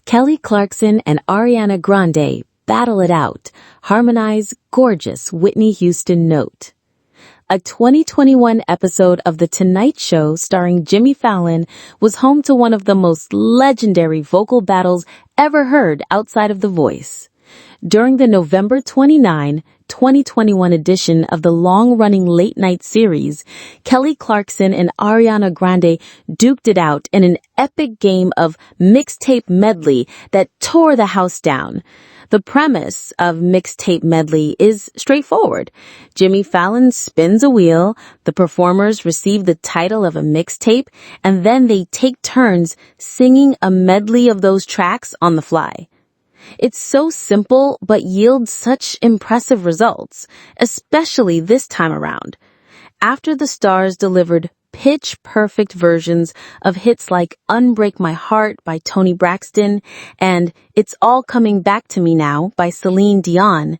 Kelly Clarkson and Ariana Grande battle it out. Harmonize, gorgeous Whitney Houston note. A 2021 episode of The Tonight Show starring Jimmy Fallon was home to one of the most legendary vocal battles ever heard outside of The Voice. During the November 29, 2021 edition of the long-running late-night series, Kelly Clarkson and Ariana Grande duked it out in an epic game of mixtape medley that tore the house down. The premise of mixtape medley is straightforward. Jimmy Fallon spins a wheel, the performers receive the title of a mixtape, and then they take turns singing a medley of those tracks on the fly. It's so simple, but yields such impressive results, especially this time around. After the stars delivered pitch-perfect versions of hits like Unbreak My Heart by Toni Braxton and It's All Coming Back to Me Now by Celine Dion,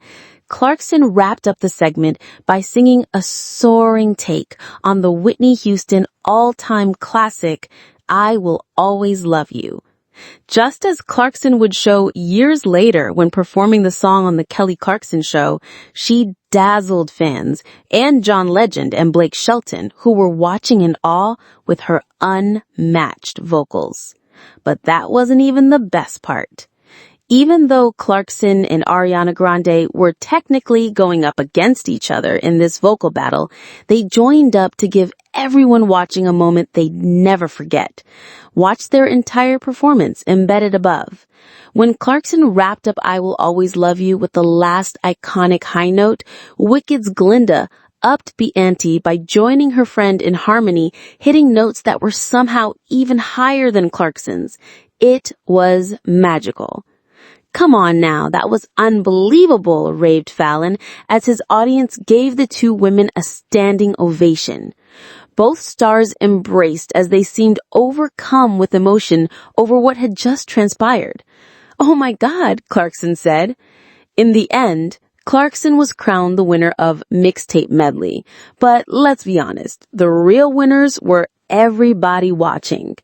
Clarkson wrapped up the segment by singing a soaring take on the Whitney Houston all-time classic, I Will Always Love You. Just as Clarkson would show years later when performing the song on The Kelly Clarkson Show, she dazzled fans and John Legend and Blake Shelton, who were watching in awe with her unmatched vocals. But that wasn't even the best part. Even though Clarkson and Ariana Grande were technically going up against each other in this vocal battle, they joined up to give everyone watching a moment they'd never forget. Watch their entire performance embedded above. When Clarkson wrapped up I Will Always Love You with the last iconic high note, Wicked's Glinda upped the ante by joining her friend in harmony, hitting notes that were somehow even higher than Clarkson's. It was magical. Come on now, that was unbelievable, raved Fallon, as his audience gave the two women a standing ovation. Both stars embraced as they seemed overcome with emotion over what had just transpired. Oh my God, Clarkson said. In the end, Clarkson was crowned the winner of Mixtape Medley. But let's be honest, the real winners were everybody watching.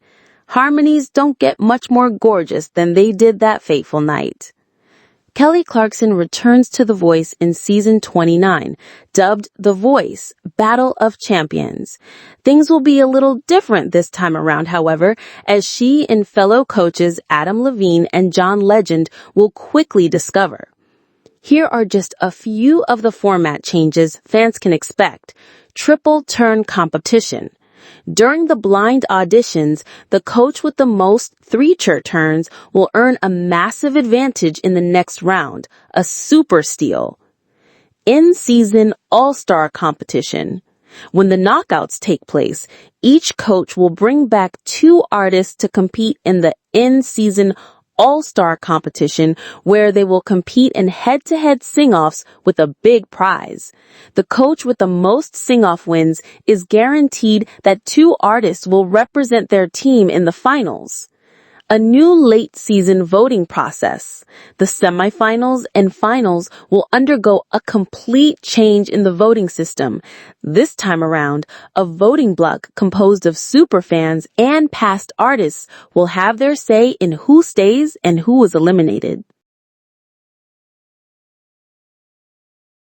Harmonies don't get much more gorgeous than they did that fateful night. Kelly Clarkson returns to The Voice in season 29, dubbed The Voice, Battle of Champions. Things will be a little different this time around, however, as she and fellow coaches Adam Levine and John Legend will quickly discover. Here are just a few of the format changes fans can expect. Triple turn competition. During the blind auditions, the coach with the most 3-chair turns will earn a massive advantage in the next round, a super steal. In-season all-star competition. When the knockouts take place, each coach will bring back 2 artists to compete in the in-season all-star competition where they will compete in head-to-head sing-offs with a big prize. The coach with the most sing-off wins is guaranteed that 2 artists will represent their team in the finals. A new late-season voting process. The semifinals and finals will undergo a complete change in the voting system. This time around, a voting block composed of superfans and past artists will have their say in who stays and who is eliminated.